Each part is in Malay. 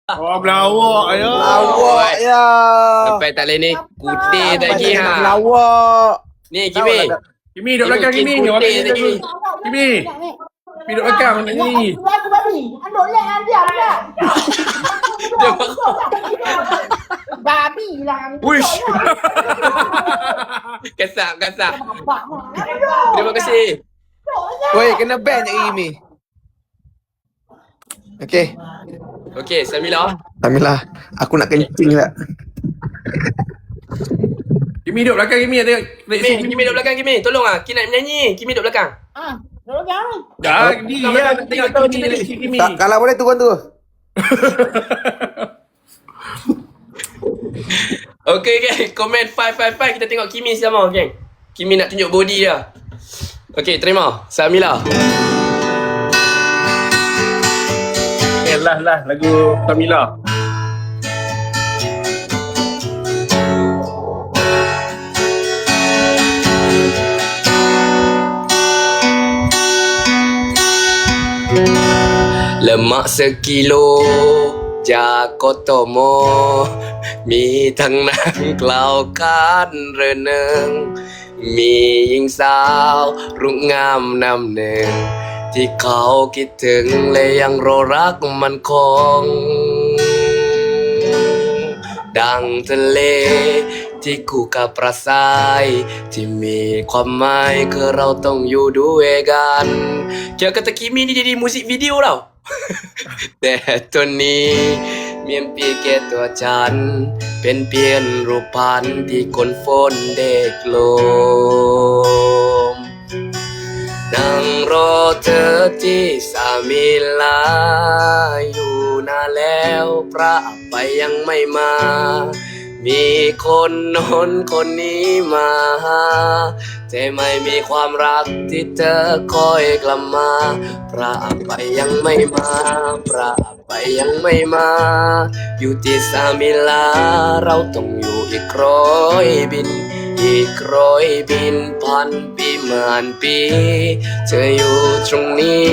Oh, melawak ya. Lawak ya. Sampai tak boleh ni. Kutih tak lagi ha. Lawak. Ni Kimi. Kimi duduk belakang Kimi. Kimi Orang putih ni lagi. Kimi. Kimi duduk belakang nak nyanyi. Aku babi. Aduh, diam dah. Babi lah. Wish. Kesak. Terima kasih. Woi, kena ban je Imi. Okey. Okey, Samila. Alhamdulillah. Aku nak kencing lah. Kimi duduk belakang Kimi. Kimi duduk belakang Kimi. Tolong ah. Kimi nak menyanyi. Kimi duduk belakang. Tolong jangan. Dah, dia nak tengok Kimi. Kalau boleh turun tu. Okey. Komen 555 kita tengok Kimi sama, geng. Kimi nak tunjuk body dia. Okey, terima. Samila. Lah lagu Samila. Lemak sekilo Jakotomo Mi thằng nàng cloud cát rơ nâng Miยิงสาวรุ่งงามนำหนึ่งที่เขาคิดถึงและยังรอรักมันคงดังทะเลที่คู่กับปราสาทที่มีความหมายคือเราต้องอยู่ด้วยกันKira kata Kimi ni jadi muzik video tauแต่ตัวนี้mimpi แก่ตัวฉันเป็นเพียงรูปพันธ์ที่คนฝนเด็กลมนั่งรอเธอที่สามิลาอยู่นานแล้วพระไปยังไม่มามีคนโน้นคนนี้มาหาแต่ไม่มีความรักที่เธอคอยกลับมาพระไปยังไม่มาพระไปยังไม่มาอยู่ที่สามิลาเราต้องอยู่อีกร้อยบินอีกร้อยบินพันปีหมื่นปีเธออยู่ตรงนี้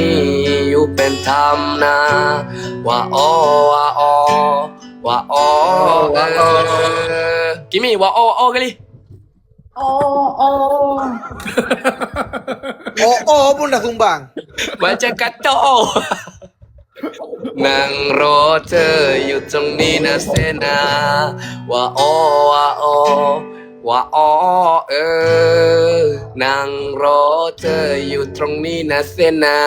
อยู่เป็นธรรมนาว่าอ้อว่าอ้อKimiว่าอ้อkali Oh. Oh pun dah sumbang. Baca kataนั่งรอเธออยู่ตรงนี้นะเสนาว่านั่งรอเธออยู่ตรงนี้นะเสนา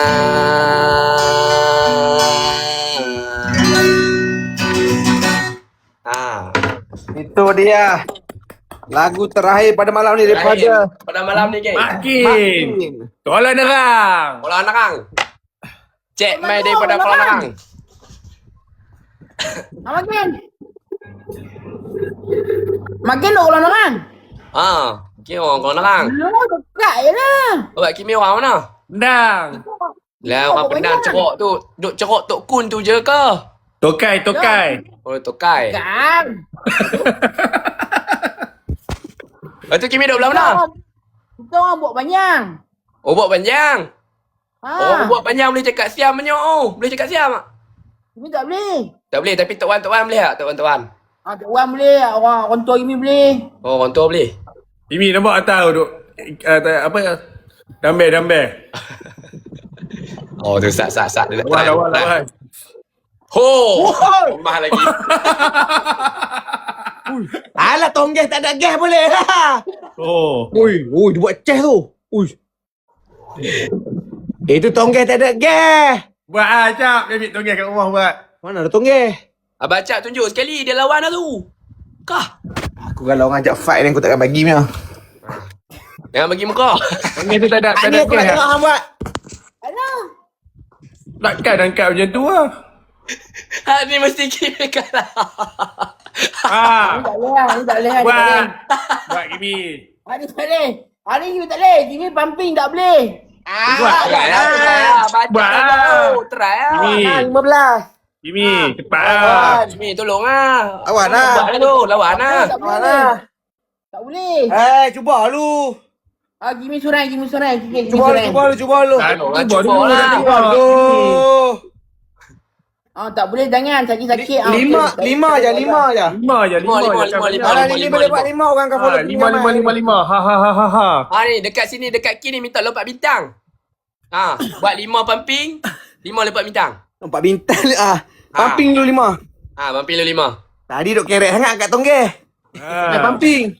Itu dia. Lagu terakhir pada malam ni daripada pada malam ni, geng. Makin. Kolam Nerang. Kolam Nerang. Cek mai daripada Kolam Nerang. Makin nak ulang orang. Kimi orang Kolam Nerang. Dekat je lah. Awak Kimi orang mana? Pendang. Lah orang Pendang cerok tu. Duk cerok Tok Kun tu je ke? Tokai. Oh, Tokai. Kan. Lepas tu Kimi duduk belah mana? Kita orang buat panjang. Oh, buat panjang. Oh, buat panjang boleh cakap siam punya. Oh, boleh cakap siam tak? Ini tak boleh. Tak boleh, tapi Tok Wan boleh tak? Tok Wan. Tak orang boleh. Orang tua ini boleh. Oh, orang tua boleh. Kimi nampak tahu duk apa dambe. Oh, tu sat. Dia nak try. Lawan. Ho! Mahal lagi. Alah tonggeh tak ada gas boleh lah. Oh. Ui, dia buat cas tu. Ui. Itu tonggeh tak ada gas. Buat ajak dia ambil tonggeng kat rumah buat. Mana ada tonggeh? Abang Cak tunjuk sekali dia lawan dah tu. Kah? Aku kalau orang ajak fight ni aku takkan bagi punya. Jangan bagi muka. Tonggeng tu tak ada Ni aku nak gas. tengok hang buat. Alah. Takkan angkat macam tu lah. Ni mesti Kimi kalah. Tak boleh. Tak boleh. Buat Kimi. Hari tak boleh. Hari ni tak boleh. Kimi pumping tak boleh. Try lah. Baca try lah. Kimi. 15. Kimi, cepat lah. Kimi tolong lah. Lawan lah. Buat lah tu. Lawan lah. Tak Lawan boleh. lah. Tak boleh. Cuba lu. Kimi surai. Cuba lu. Cuba Cuba lah. dulu. Aduh. Tak boleh jangan sakit-sakit. Lima je. Lima je. Lima. Kalau ni boleh buat 5 orang akan follow Lima. Ha. Ni dekat sini, dekat kini minta lompat bintang. Buat 5 pumping, 5 lompat bintang. Lompat bintang pumping dulu 5. Pumping lu 5. Tadi duk kerek sangat kat tonggeh. Pumping.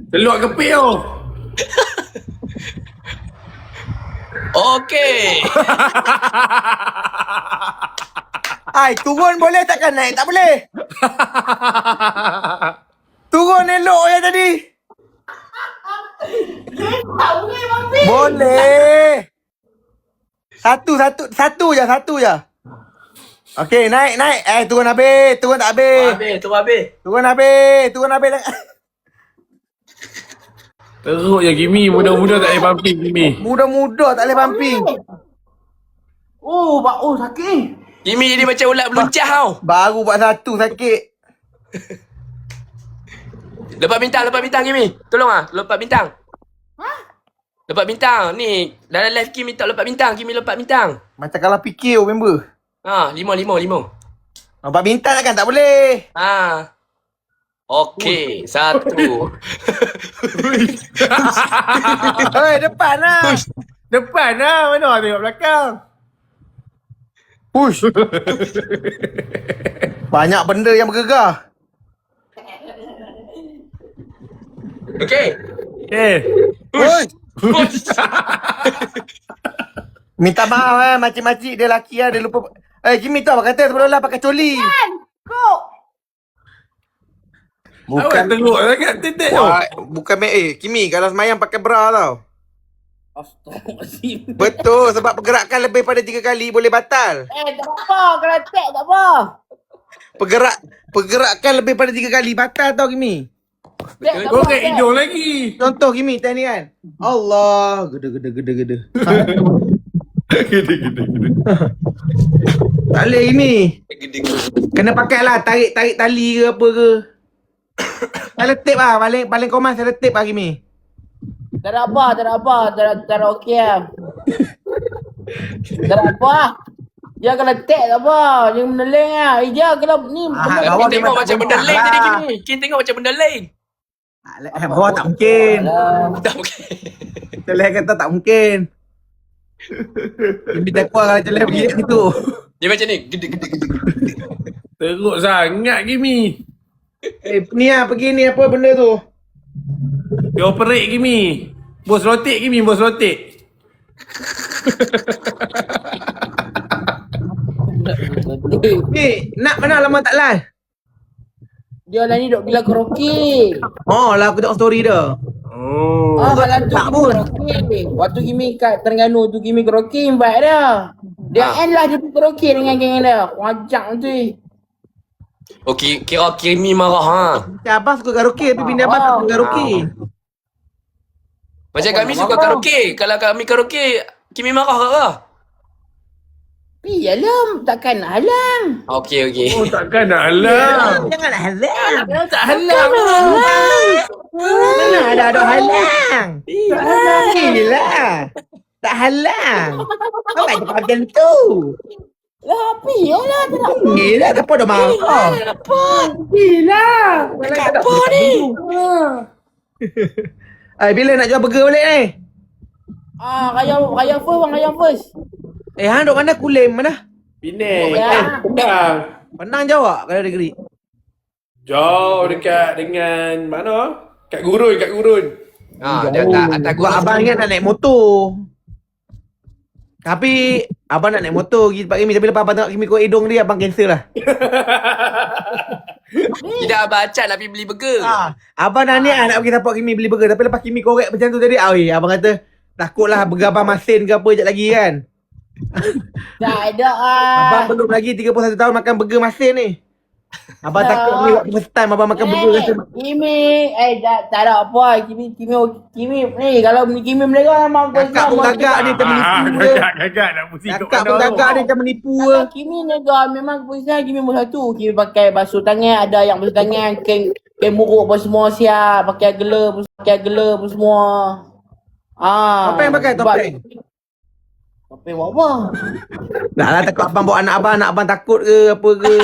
Telur kepil tu. Okey. Ai, turun boleh takkan naik? Tak boleh. Turun elok je tadi. Tak boleh pamping. Boleh. Satu je. Okey, naik. Turun habis. Turun tak habis. Turun habis. Teruk je Kimi. Muda-muda tak boleh pumping Kimi. Muda-muda tak boleh pumping. Sakit. Kimi jadi macam ulat beluncah tau. Baru buat satu sakit. Lompat bintang Kimi. Tolong lompat bintang. Lompat bintang. Ni, dalam live Kimi minta lompat bintang. Kimi lompat bintang. Macam kalau fikir member. 5. Lompat bintang kan tak boleh. Okey, 1. Hei, depan lah. Depan lah. Mana tengok belakang. Push. Banyak benda yang bergegar. Okey. Push. Minta maaf makcik-makcik dia lelaki dia lupa. Kimi tu apa kata sebelum lah pakai coli. Awak teruk sangat titik tu. Bukan Kimi kalau semayang pakai bra tau. Astaghfirullahaladzim. Betul sebab pergerakan lebih pada 3 kali boleh batal. Tak apa. Kalau tak apa. Pergerakan lebih pada 3 kali batal tau Kimi. Korek hidung lagi. Contoh Kimi tadi kan. Allah, gede. Tak boleh Kimi. Kena pakai lah tarik tali ke apa ke. Selotip lah paling command selotip lah Kimi. Tak ada apa. Tak ada okey lah. Tak ada apa. Dia kalau tak apa. Dia meneling lah. Dia kalau ni. Kita tengok macam benda lain tadi Kimi. Kita tengok macam benda lain. Bawah tak mungkin. Tak mungkin. Kita lihat kata tak mungkin. Kimi takut kalau macam pergi situ. Dia macam ni. Gede. Teruk sangat Kimi. Ni lah pergi ni apa benda tu. Dia operate Kimi. Bos rotate Kimi. Ni nak mana lama tak live? Dia lah ni duk gila karaoke. Oh lah aku tengok story dia. Kalau tu tak Kimi pun. karaoke. Waktu Kimi kat Terengganu tu Kimi karaoke invite dia. Dia end lah dia pergi karaoke dengan geng dia. Wajak tu. Okey, kira Kimi marah Macam Abang suka karaoke tapi bini Abang tak suka karaoke. Macam kami suka karaoke. Kalau kami karaoke, Kimi marah ke? Iyalah, takkan nak halang. Okey. Oh takkan nak halang. Jangan nak halang. Tak halang. Mana ada halang. Gila. Tak halang. Kau tak cakap macam tu. Lah, iyalah tak nak. Gila, kenapa dah marah? Gila. Apa ni? Bila nak jual burger balik ni? Ayam first. Han duk mana Kulim mana? Penang. Ya. Penang. Penang jawab kalau dia gerik. Jauh dekat dengan mana? Kat Gurun. Dia atas Sebab abang ingat nak naik motor. Tapi abang nak naik motor pergi tempat Kimi. Tapi lepas abang tengok Kimi kuat hidung dia, abang cancel lah. Tidak abang Acak nak pergi beli burger. Abang dah niat nak pergi tempat Kimi beli burger. Tapi lepas Kimi korek macam tu tadi, abang kata takutlah burger abang masin ke apa sekejap lagi kan. Tak ada Abang belum lagi 31 tahun makan burger masin ni. Abang takut ni waktu first time abang makan burger rasa. Kimi, tak ada apa. Kimi ni kalau Kimi mereka memang Kakak pun gagak ni macam menipu ke. Gagak nak pusing kat Kakak pun mana. gagak ni macam menipu ke. Kimi nega memang keputusan Kimi nombor satu. Kimi pakai basuh tangan, ada yang basuh tangan, kain muruk pun semua siap, pakai gelap pun semua. Topeng pakai, topeng. Topeng buat apa? Dah lah takut abang bawa anak abang takut ke apa ke.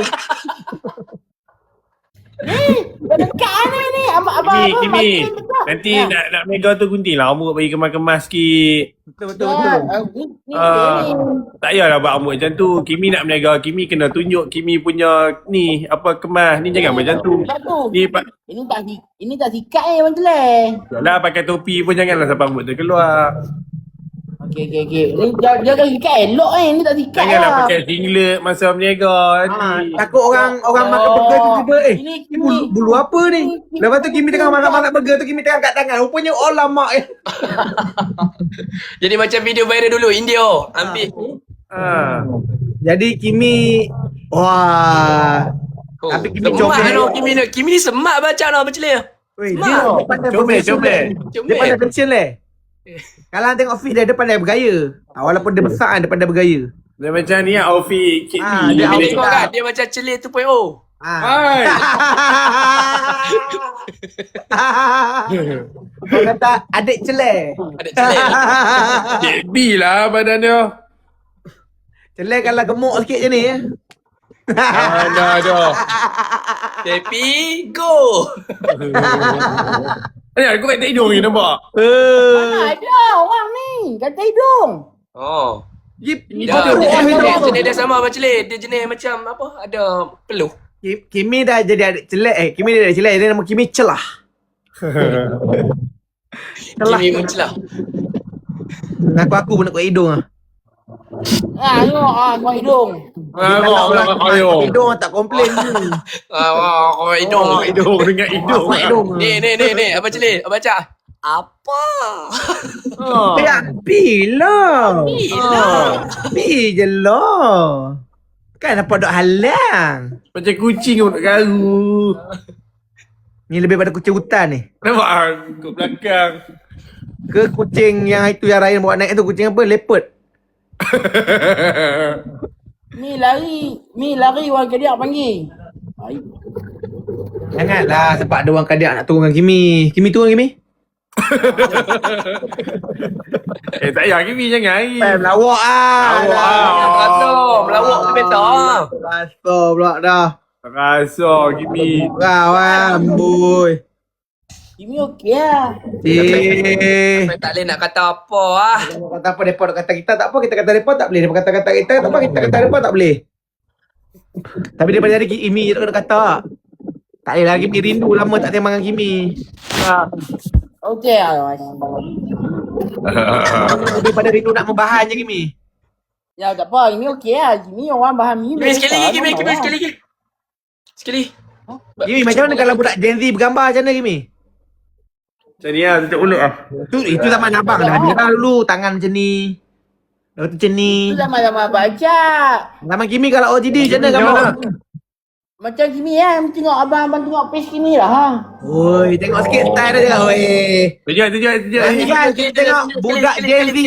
Dah dekat ni. Abang. Kimi. Nanti nak mega tu gunting lah. Rambut bagi kemas-kemas sikit. Betul. Tak payahlah buat rambut macam tu. Kimi nak meniaga. Kimi kena tunjuk Kimi punya ni. Apa kemas. Ni jangan macam tu. Ni Ini tak sikat Abang Celeh. Yalah pakai topi pun janganlah sampai rambut tu keluar. Okey. Ni jaga sikat elok ni. Ini tak sikat Janganlah lah. pakai singlet masa berniaga nanti. Takut orang makan burger tiba-tiba Ini bulu apa ni? Lepas tu Kimi tengah makan burger tu Kimi tengah angkat tangan. Rupanya alamak ya. Jadi macam video viral dulu India ambil. Jadi Kimi wah. Oh, Tapi Kimi semak comel. no, Kimi ni semak baca no macam ni. Weh, Semak. dia pandai Comel. Dia pandai tension Kalau tengok Fiz dia pandai bergaya. Walaupun dia besar kan dia pandai bergaya. Dia macam ni lah outfit Kid Ah, B. dia Dia outfit tengok kan dia macam celik 2.0. Hai. Kau kata adik celeh. Ada celik. Kid B lah badan dia. Celeh kalau gemuk sikit je ni ya. Ada. Tapi go. Aku kat hidung ni nampak. Mana ada orang ni. Kata hidung. Oh. Yip, Dia jenis dia sama macam celik. Dia jenis macam apa? Ada peluh. Kimi dah jadi adik celeh. Kimi dah adik celeh. Dia nama Kimi celah. Kimi mencelah. Aku pun nak kuat hidung ah. Tengok hidung. Ayo. Hidung tak komplain ni. Kau hidung. Hidung dengan hidung. Kuat hidung. Ni. Apa celik? Apa baca? Apa? Ya, bila. Pi je lah. Kan apa dok halang. Macam kucing pun nak garu. Ni lebih pada kucing hutan ni. Nampak kat belakang. Ke kucing yang itu yang Ryan bawa naik tu kucing apa? Leopard. Mi lari orang Kediak panggil. Janganlah sebab ada orang Kadiak nak turun dengan Kimi. Kimi turun Kimi. Tak payah Kimi jangan hari. Melawak Melawak tu betul. Rasa pula dah. Rasa Kimi. Kau amboi. Kimi okey lah. Sampai tak boleh nak kata apa ah. Kata apa depa kata kita tak apa, kita kata depa tak boleh. Depa kata kita tak apa, kita kata depa tak boleh. Tapi daripada hari Kimi je nak kata. Tak boleh lagi Kimi rindu lama tak tembak dengan Kimi. Okey lah. Daripada rindu nak membahan je Kimi. Ya tak apa, Kimi okey lah. Kimi orang bahan Kimi. Kimi sekali lagi, Kimi sekali lagi. Sekali. Kimi macam mana kalau budak Gen Z bergambar macam mana Kimi? Macam ni lah, tutup mulut lah. Itu zaman abang dah bilang dulu tangan macam ni. Lepas tu macam ni. Itu sama-sama baca. Zaman Kimi kalau OTD macam mana gambar? Macam Kimi lah. Tengok abang tengok page Kimi lah. Ha. Oi, tengok sikit style dia. Oi. Tunjuk. Ni kan kita tengok budak Gen Z.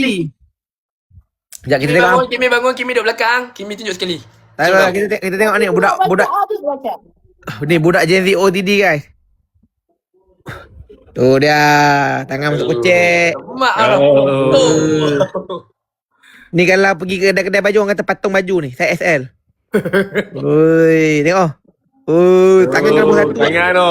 Sekejap kita tengok. Bangun, Kimi duduk belakang. Kimi tunjuk sekali. Tak, kita tengok ni budak Baca. ni budak Gen Z OTD guys. Tu dia tangan masuk kocek. Mak Allah. Ni kalau pergi ke kedai-kedai baju orang kata patung baju ni, saya SL. Oi, tengok. Tangan kena satu. Tangan tu.